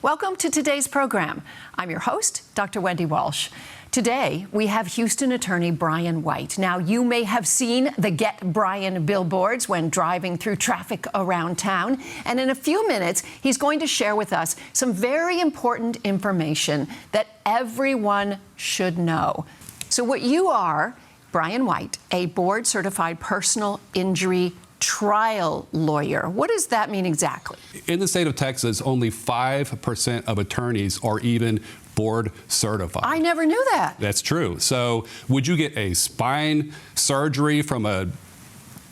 Welcome to today's program. I'm your host, Dr. Wendy Walsh. Today, we have Houston attorney Brian White. Now, you may have seen the Get Brian billboards when driving through traffic around town. And in a few minutes, he's going to share with us some very important information that everyone should know. So what you are, Brian White, a board-certified personal injury trial lawyer. What does that mean exactly? In the state of Texas, only 5% of attorneys are even board certified. I never knew that. That's true. So would you get a spine surgery from a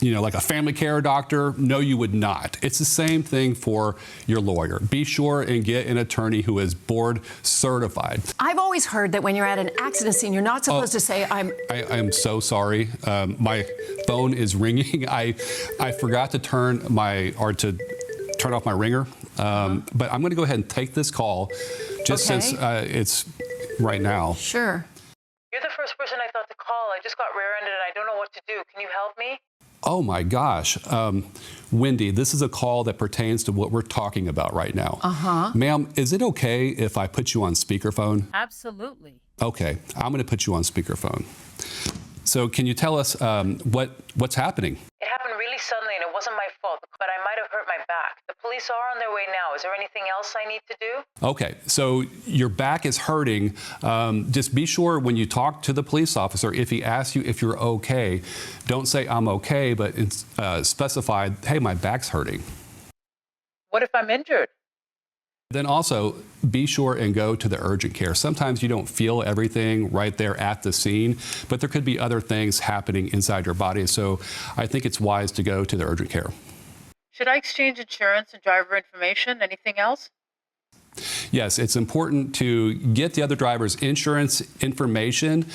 like a family care doctor? No, you would not. It's the same thing for your lawyer. Be sure and get an attorney who is board certified. I've always heard that when you're at an accident scene, you're not supposed to say, I am so sorry. My phone is ringing. I forgot to turn off my ringer. But I'm going to go ahead and take this call just since it's right now. Sure. You're the first person I thought to call. I just got rear-ended and I don't know what to do. Can you help me? Oh my gosh. Wendy, this is a call that pertains to what we're talking about right now. Ma'am, is it okay if I put you on speakerphone? Absolutely. Okay, I'm going to put you on speakerphone. So can you tell us what's happening? It happened really suddenly and it wasn't my fault, but I might have hurt my back. The police are on their way now. Is there anything else I need to do? Okay, so your back is hurting. Just be sure when you talk to the police officer, if he asks you if you're okay, don't say I'm okay, but specify, hey, my back's hurting. What if I'm injured? Then also be sure and go to the urgent care. Sometimes you don't feel everything right there at the scene, but there could be other things happening inside your body. So I think it's wise to go to the urgent care. Should I exchange insurance and driver information? Anything else? Yes, it's important to get the other driver's insurance information.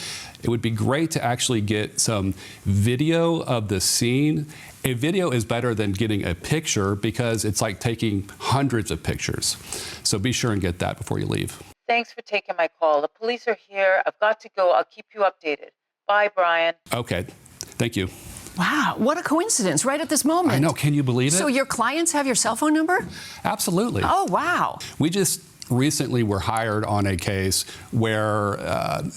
It would be great to actually get some video of the scene. A video is better than getting a picture because it's like taking hundreds of pictures. So be sure and get that before you leave. Thanks for taking my call. The police are here. I've got to go. I'll keep you updated. Bye, Brian. Okay. Thank you. Wow, what a coincidence right at this moment. I know. Can you believe it? So your clients have your cell phone number? Absolutely. Oh, wow. We just recently were hired on a case where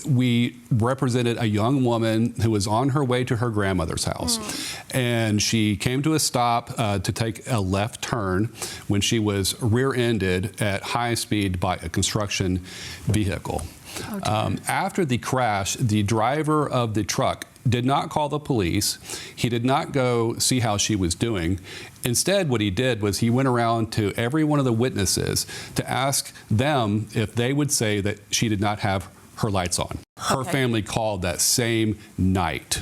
we represented a young woman who was on her way to her grandmother's house. And she came to a stop to take a left turn when she was rear-ended at high speed by a construction vehicle. After the crash, the driver of the truck did not call the police. He did not go see how she was doing. Instead, what he did was he went around to every one of the witnesses to ask them if they would say that she did not have her lights on. Her family called that same night.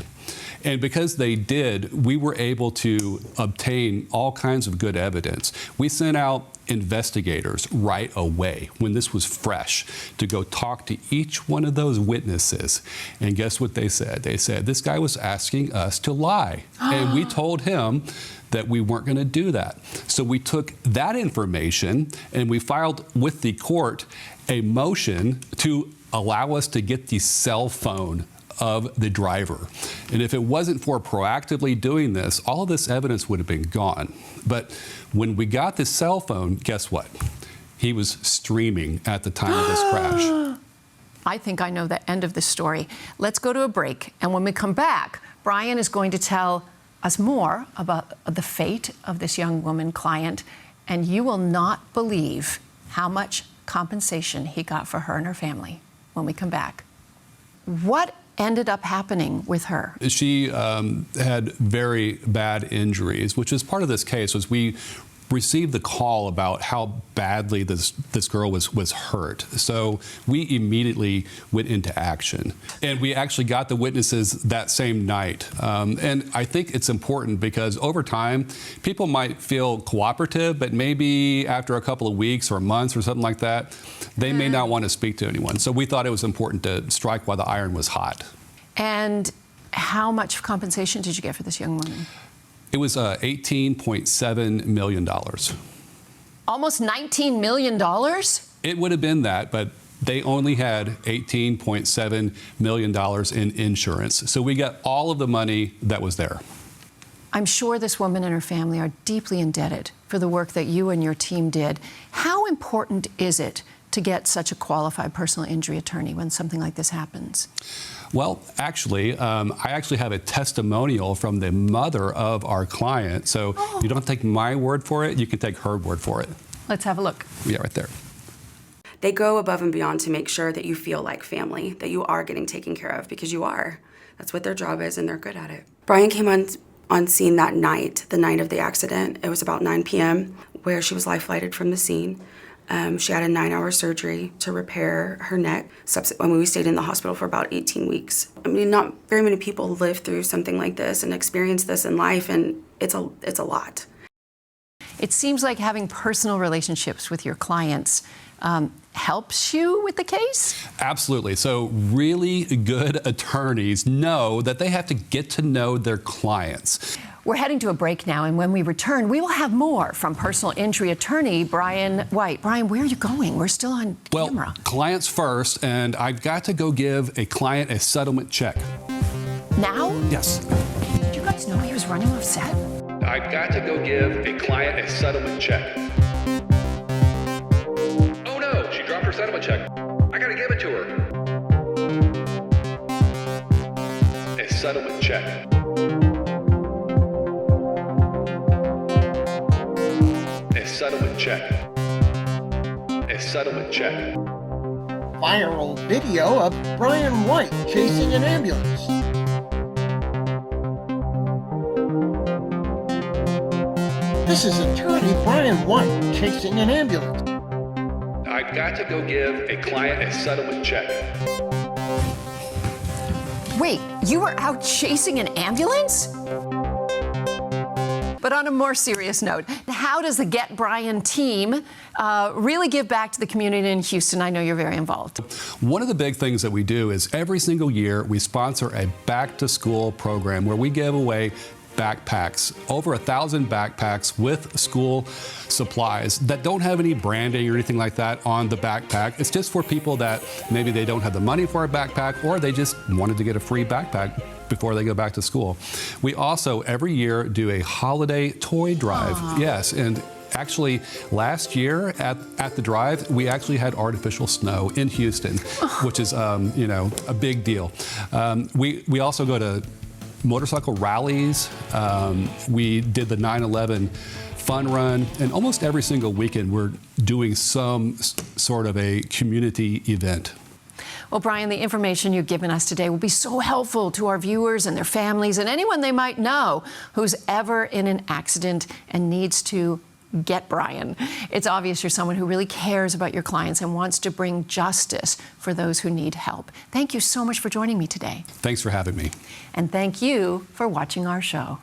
And because they did, we were able to obtain all kinds of good evidence. We sent out investigators right away when this was fresh to go talk to each one of those witnesses. And guess what they said? They said, this guy was asking us to lie. And we told him that we weren't going to do that. So we took that information and we filed with the court a motion to allow us to get the cell phone of the driver. And if it wasn't for proactively doing this, all of this evidence would have been gone. But when we got the cell phone, guess what? He was streaming at the time of this crash. I think I know the end of this story. Let's go to a break. And when we come back, Brian is going to tell us more about the fate of this young woman client. And you will not believe how much compensation he got for her and her family when we come back. What ended up happening with her? She had very bad injuries, which is part of this case. Was we received the call about how badly this girl was hurt. So we immediately went into action. And we actually got the witnesses that same night. And I think it's important because over time, people might feel cooperative, but maybe after a couple of weeks or months or something like that, they may not want to speak to anyone. So we thought it was important to strike while the iron was hot. And how much compensation did you get for this young woman? It was $18.7 million. Almost $19 million? It would have been that, but they only had $18.7 million in insurance. So we got all of the money that was there. I'm sure this woman and her family are deeply indebted for the work that you and your team did. How important is it to get such a qualified personal injury attorney when something like this happens? Well, actually, I actually have a testimonial from the mother of our client. So you don't take my word for it, you can take her word for it. Let's have a look. Yeah, right there. They go above and beyond to make sure that you feel like family, that you are getting taken care of, because you are. That's what their job is, and they're good at it. Brian came on scene that night, the night of the accident. It was about 9 p.m., where she was life-flighted from the scene. She had a 9-hour surgery to repair her neck. When we stayed in the hospital for about 18 weeks. I mean, not very many people live through something like this and experience this in life, and it's a lot. It seems like having personal relationships with your clients helps you with the case? Absolutely. So really good attorneys know that they have to get to know their clients. We're heading to a break now, and when we return, we will have more from personal injury attorney Brian White. Brian, where are you going? We're still on camera. Well, clients first, and I've got to go give a client a settlement check. Now? Yes. Did you guys know he was running off set? I've got to go give a client a settlement check. Oh no, she dropped her settlement check. I gotta give it to her. A settlement check. A settlement check. A settlement check. Viral video of Brian White chasing an ambulance. This is attorney Brian White chasing an ambulance. I've got to go give a client a settlement check. Wait, you were out chasing an ambulance? But on a more serious note, how does the Get Brian team really give back to the community in Houston? I know you're very involved. One of the big things that we do is every single year we sponsor a back-to-school program where we give away backpacks, over 1,000 backpacks with school supplies that don't have any branding or anything like that on the backpack. It's just for people that maybe they don't have the money for a backpack, or they just wanted to get a free backpack before they go back to school. We also every year do a holiday toy drive. Aww. Yes, and actually, last year at the drive, we actually had artificial snow in Houston, which is a big deal. We also go to motorcycle rallies. We did the 9/11 fun run, and almost every single weekend we're doing some sort of a community event. Well, Brian, the information you've given us today will be so helpful to our viewers and their families and anyone they might know who's ever in an accident and needs to get Brian. It's obvious you're someone who really cares about your clients and wants to bring justice for those who need help. Thank you so much for joining me today. Thanks for having me. And thank you for watching our show.